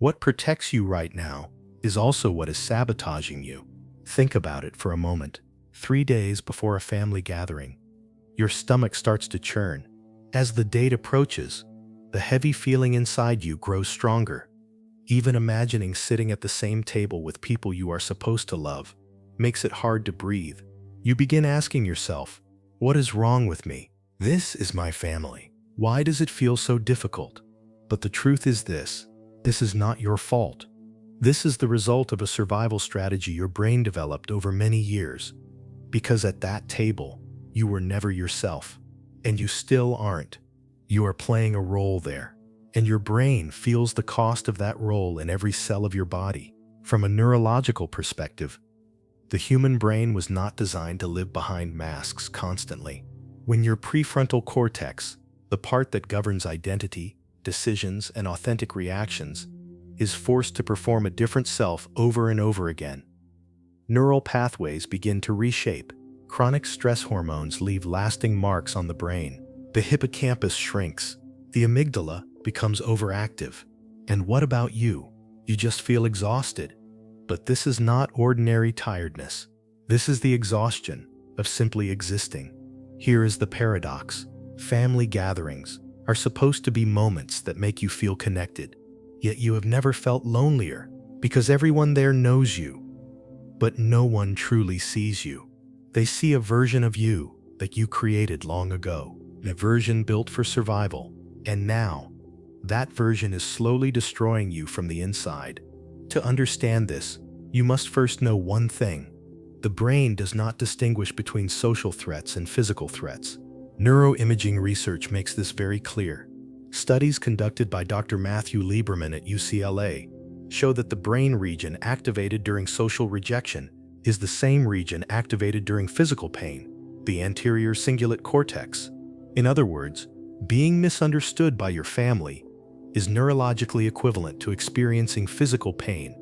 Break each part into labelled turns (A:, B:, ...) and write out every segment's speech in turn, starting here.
A: What protects you right now is also what is sabotaging you. Think about it for a moment. 3 days before a family gathering, your stomach starts to churn. As the date approaches, the heavy feeling inside you grows stronger. Even imagining sitting at the same table with people you are supposed to love makes it hard to breathe. You begin asking yourself, what is wrong with me? This is my family. Why does it feel so difficult? But the truth is this is not your fault. This is the result of a survival strategy your brain developed over many years. Because at that table, you were never yourself, and you still aren't. You are playing a role there, and your brain feels the cost of that role in every cell of your body. From a neurological perspective, the human brain was not designed to live behind masks constantly. When your prefrontal cortex, the part that governs identity, decisions, and authentic reactions, is forced to perform a different self over and over again, neural pathways begin to reshape. Chronic stress hormones leave lasting marks on the brain. The hippocampus shrinks. The amygdala becomes overactive. And what about you? You just feel exhausted. But this is not ordinary tiredness. This is the exhaustion of simply existing. Here is the paradox. Family gatherings are supposed to be moments that make you feel connected. Yet you have never felt lonelier because everyone there knows you. But no one truly sees you. They see a version of you that you created long ago, a version built for survival. And now, that version is slowly destroying you from the inside. To understand this, you must first know one thing. The brain does not distinguish between social threats and physical threats. Neuroimaging research makes this very clear. Studies conducted by Dr. Matthew Lieberman at UCLA show that the brain region activated during social rejection is the same region activated during physical pain, the anterior cingulate cortex. In other words, being misunderstood by your family is neurologically equivalent to experiencing physical pain.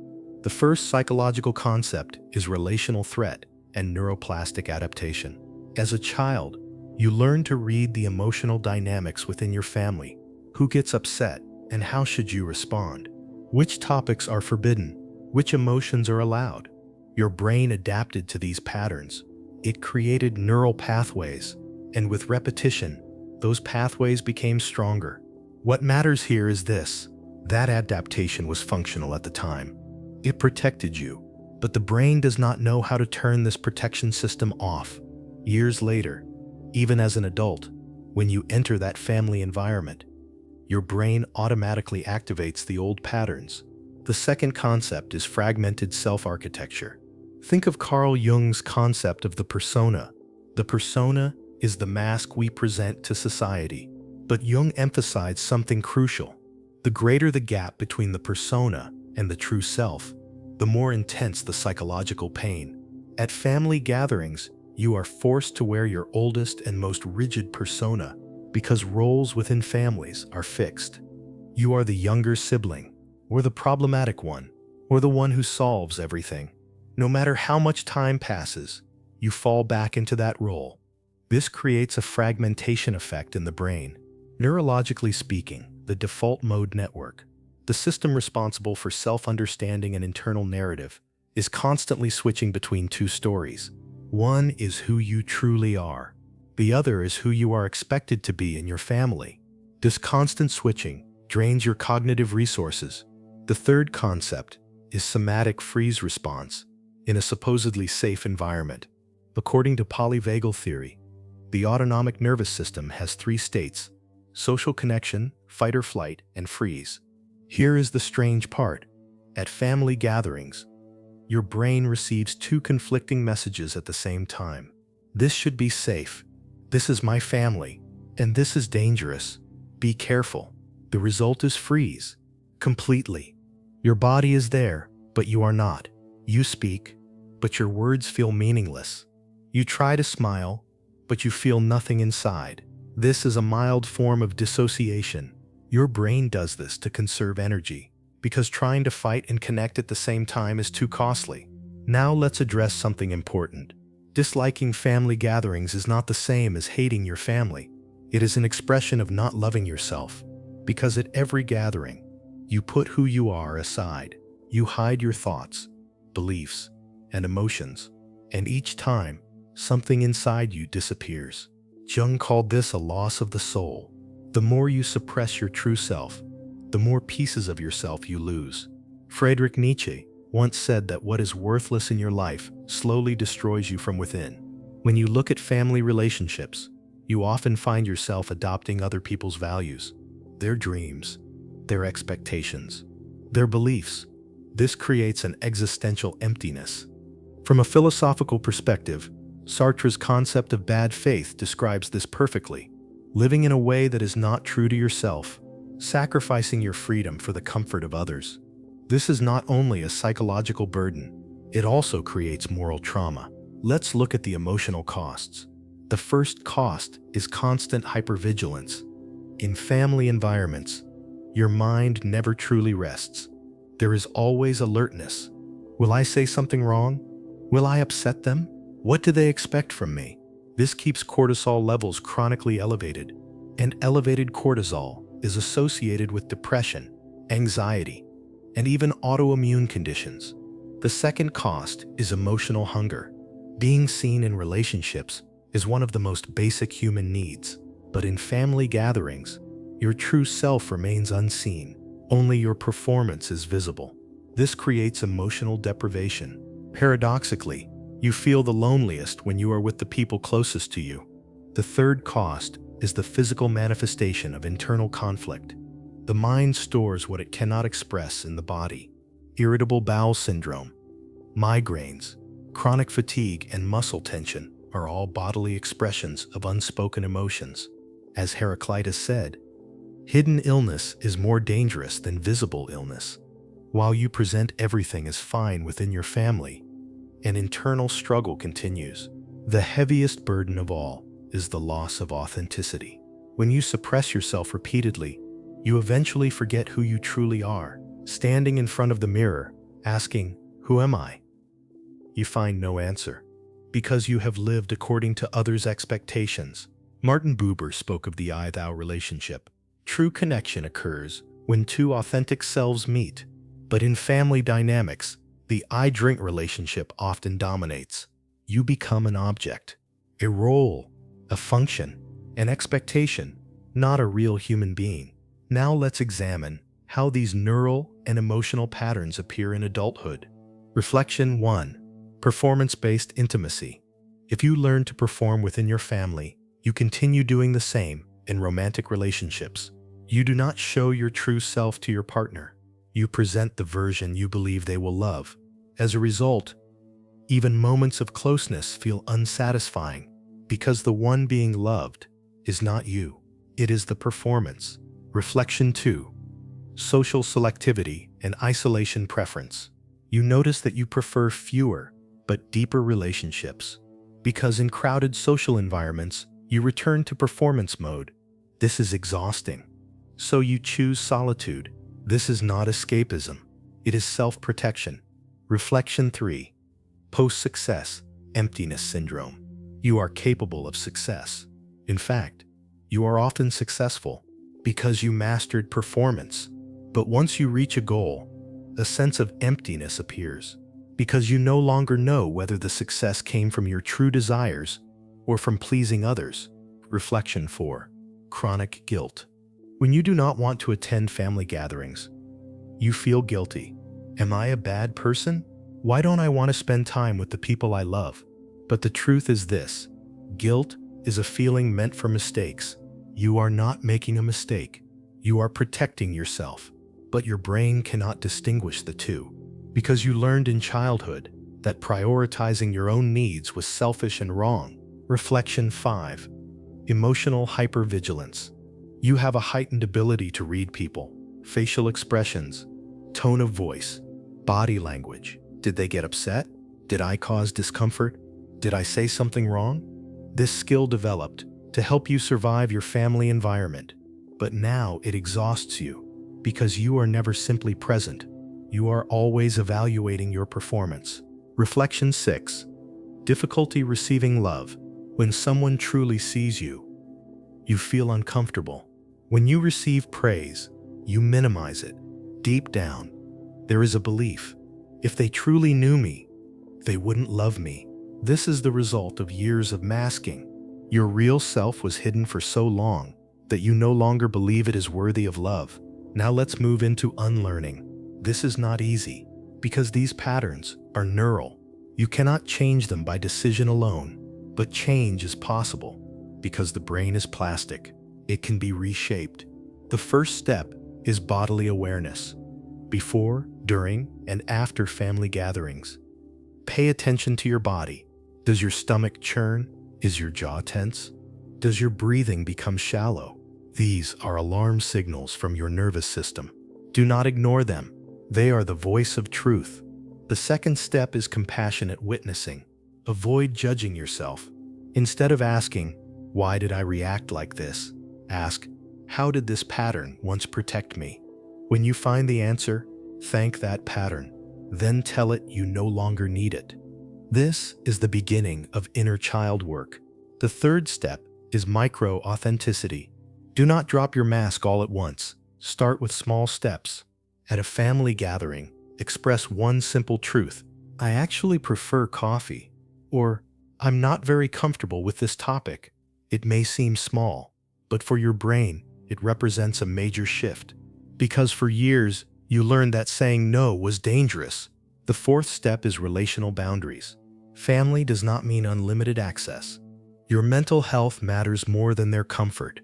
A: The first psychological concept is relational threat and neuroplastic adaptation. As a child, you learn to read the emotional dynamics within your family. Who gets upset, and how should you respond? Which topics are forbidden? Which emotions are allowed? Your brain adapted to these patterns. It created neural pathways, and with repetition, those pathways became stronger. What matters here is this: that adaptation was functional at the time. It protected you, but the brain does not know how to turn this protection system off. Years later, even as an adult, when you enter that family environment, your brain automatically activates the old patterns. The second concept is fragmented self-architecture. Think of Carl Jung's concept of the persona. The persona is the mask we present to society. But Jung emphasized something crucial. The greater the gap between the persona and the true self, the more intense the psychological pain. At family gatherings, you are forced to wear your oldest and most rigid persona because roles within families are fixed. You are the younger sibling, or the problematic one, or the one who solves everything. No matter how much time passes, you fall back into that role. This creates a fragmentation effect in the brain. Neurologically speaking, the default mode network, the system responsible for self-understanding and internal narrative, is constantly switching between two stories. One is who you truly are. The other is who you are expected to be in your family. This constant switching drains your cognitive resources. The third concept is somatic freeze response in a supposedly safe environment. According to polyvagal theory, the autonomic nervous system has 3 states: social connection, fight or flight, and freeze. Here is the strange part. At family gatherings, your brain receives 2 conflicting messages at the same time. This should be safe. This is my family. And this is dangerous. Be careful. The result is freeze. Completely. Your body is there, but you are not. You speak, but your words feel meaningless. You try to smile, but you feel nothing inside. This is a mild form of dissociation. Your brain does this to conserve energy, because trying to fight and connect at the same time is too costly. Now let's address something important. Disliking family gatherings is not the same as hating your family. It is an expression of not loving yourself, because at every gathering, You put who you are aside. You hide your thoughts, beliefs, and emotions. And each time, something inside you disappears. Jung called this a loss of the soul. The more you suppress your true self, the more pieces of yourself you lose. Friedrich Nietzsche once said that what is worthless in your life slowly destroys you from within. When you look at family relationships, you often find yourself adopting other people's values, their dreams, their expectations, their beliefs. This creates an existential emptiness. From a philosophical perspective, Sartre's concept of bad faith describes this perfectly. Living in a way that is not true to yourself, sacrificing your freedom for the comfort of others. This is not only a psychological burden, it also creates moral trauma. Let's look at the emotional costs. The first cost is constant hypervigilance. In family environments, your mind never truly rests. There is always alertness. Will I say something wrong? Will I upset them? What do they expect from me? This keeps cortisol levels chronically elevated, and elevated cortisol is associated with depression, anxiety, and even autoimmune conditions. The second cost is emotional hunger. Being seen in relationships is one of the most basic human needs, but in family gatherings, your true self remains unseen. Only your performance is visible. This creates emotional deprivation. Paradoxically, you feel the loneliest when you are with the people closest to you. The third cost is the physical manifestation of internal conflict. The mind stores what it cannot express in the body. Irritable bowel syndrome, migraines, chronic fatigue, and muscle tension are all bodily expressions of unspoken emotions. As Heraclitus said, hidden illness is more dangerous than visible illness. While you present everything as fine within your family, an internal struggle continues. The heaviest burden of all is the loss of authenticity. When you suppress yourself repeatedly, you eventually forget who you truly are. Standing in front of the mirror, asking, "Who am I?" You find no answer, because you have lived according to others' expectations. Martin Buber spoke of the I-thou relationship. True connection occurs when two authentic selves meet, but in family dynamics, the I-drink relationship often dominates. You become an object, a role, a function, an expectation, not a real human being. Now let's examine how these neural and emotional patterns appear in adulthood. Reflection 1. Performance-based intimacy. If you learn to perform within your family, you continue doing the same in romantic relationships. You do not show your true self to your partner. You present the version you believe they will love. As a result, even moments of closeness feel unsatisfying because the one being loved is not you. It is the performance. Reflection 2. Social selectivity and isolation preference. You notice that you prefer fewer but deeper relationships because in crowded social environments, you return to performance mode. This is exhausting. So you choose solitude. This is not escapism. It is self-protection. Reflection 3. Post-success emptiness syndrome. You are capable of success. In fact, you are often successful because you mastered performance. But once you reach a goal, a sense of emptiness appears because you no longer know whether the success came from your true desires or from pleasing others. Reflection 4. Chronic guilt. When you do not want to attend family gatherings, you feel guilty. Am I a bad person? Why don't I want to spend time with the people I love? But the truth is this: guilt is a feeling meant for mistakes. You are not making a mistake. You are protecting yourself. But your brain cannot distinguish the two because you learned in childhood that prioritizing your own needs was selfish and wrong. Reflection 5. Emotional hypervigilance. You have a heightened ability to read people, facial expressions, tone of voice, body language. Did they get upset? Did I cause discomfort? Did I say something wrong? This skill developed to help you survive your family environment, but now it exhausts you because you are never simply present. You are always evaluating your performance. Reflection 6. Difficulty receiving love. When someone truly sees you, you feel uncomfortable. When you receive praise, you minimize it. Deep down, there is a belief. If they truly knew me, they wouldn't love me. This is the result of years of masking. Your real self was hidden for so long that you no longer believe it is worthy of love. Now let's move into unlearning. This is not easy because these patterns are neural. You cannot change them by decision alone, but change is possible because the brain is plastic. It can be reshaped. The first step is bodily awareness. Before, during, and after family gatherings, pay attention to your body. Does your stomach churn? Is your jaw tense? Does your breathing become shallow? These are alarm signals from your nervous system. Do not ignore them. They are the voice of truth. The second step is compassionate witnessing. Avoid judging yourself. Instead of asking, "Why did I react like this?" ask, "How did this pattern once protect me?" When you find the answer, thank that pattern. Then tell it you no longer need it. This is the beginning of inner child work. The third step is micro-authenticity. Do not drop your mask all at once. Start with small steps. At a family gathering, express one simple truth. "I actually prefer coffee," or "I'm not very comfortable with this topic." It may seem small, but for your brain, it represents a major shift. Because for years, you learned that saying no was dangerous. The fourth step is relational boundaries. Family does not mean unlimited access. Your mental health matters more than their comfort.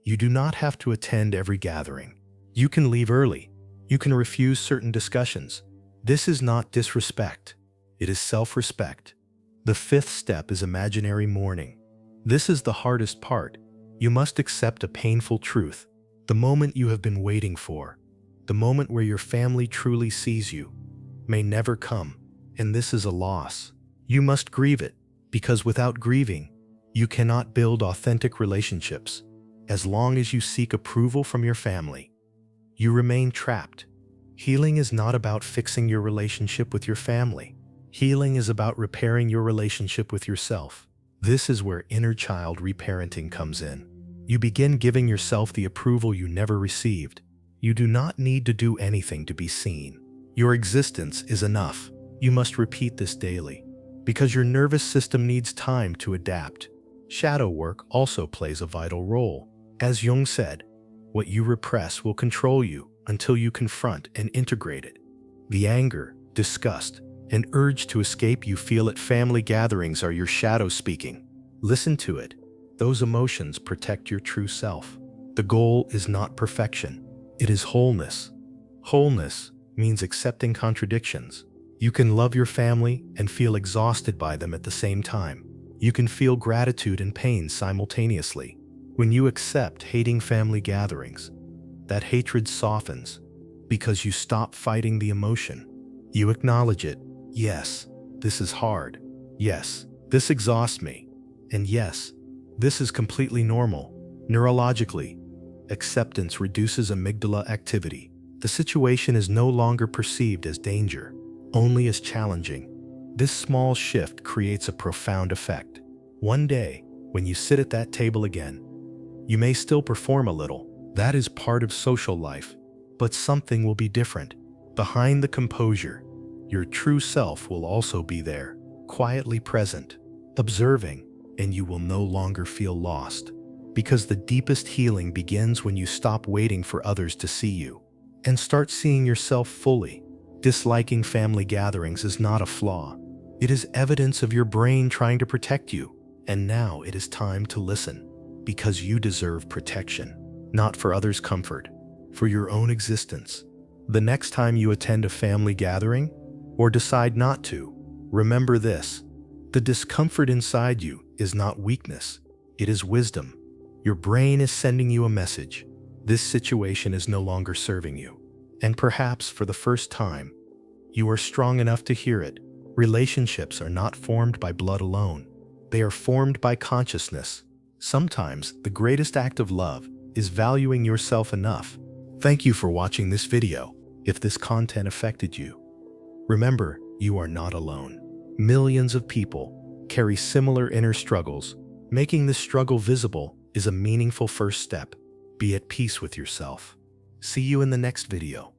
A: You do not have to attend every gathering. You can leave early. You can refuse certain discussions. This is not disrespect. It is self-respect. The fifth step is imaginary mourning. This is the hardest part. You must accept a painful truth. The moment you have been waiting for, the moment where your family truly sees you, may never come, and this is a loss. You must grieve it, because without grieving, you cannot build authentic relationships. As long as you seek approval from your family, you remain trapped. Healing is not about fixing your relationship with your family. Healing is about repairing your relationship with yourself. This is where inner child reparenting comes in. You begin giving yourself the approval you never received. You do not need to do anything to be seen. Your existence is enough. You must repeat this daily, because your nervous system needs time to adapt. Shadow work also plays a vital role. As Jung said, what you repress will control you until you confront and integrate it. The anger, disgust, and urge to escape you feel at family gatherings are your shadow speaking. Listen to it. Those emotions protect your true self. The goal is not perfection. It is wholeness. Wholeness means accepting contradictions. You can love your family and feel exhausted by them at the same time. You can feel gratitude and pain simultaneously. When you accept hating family gatherings, that hatred softens because you stop fighting the emotion. You acknowledge it. Yes, this is hard. Yes, this exhausts me. And yes, this is completely normal. Neurologically, acceptance reduces amygdala activity. The situation is no longer perceived as danger, only as challenging. This small shift creates a profound effect. One day, when you sit at that table again, you may still perform a little. That is part of social life. But something will be different. Behind the composure, your true self will also be there, quietly present, observing, and you will no longer feel lost. Because the deepest healing begins when you stop waiting for others to see you and start seeing yourself fully. Disliking family gatherings is not a flaw. It is evidence of your brain trying to protect you. And now it is time to listen, because you deserve protection, not for others' comfort, for your own existence. The next time you attend a family gathering, or decide not to, remember this. The discomfort inside you is not weakness, it is wisdom. Your brain is sending you a message. This situation is no longer serving you. And perhaps for the first time, you are strong enough to hear it. Relationships are not formed by blood alone. They are formed by consciousness. Sometimes the greatest act of love is valuing yourself enough. Thank you for watching this video. If this content affected you, remember, you are not alone. Millions of people carry similar inner struggles. Making this struggle visible is a meaningful first step. Be at peace with yourself. See you in the next video.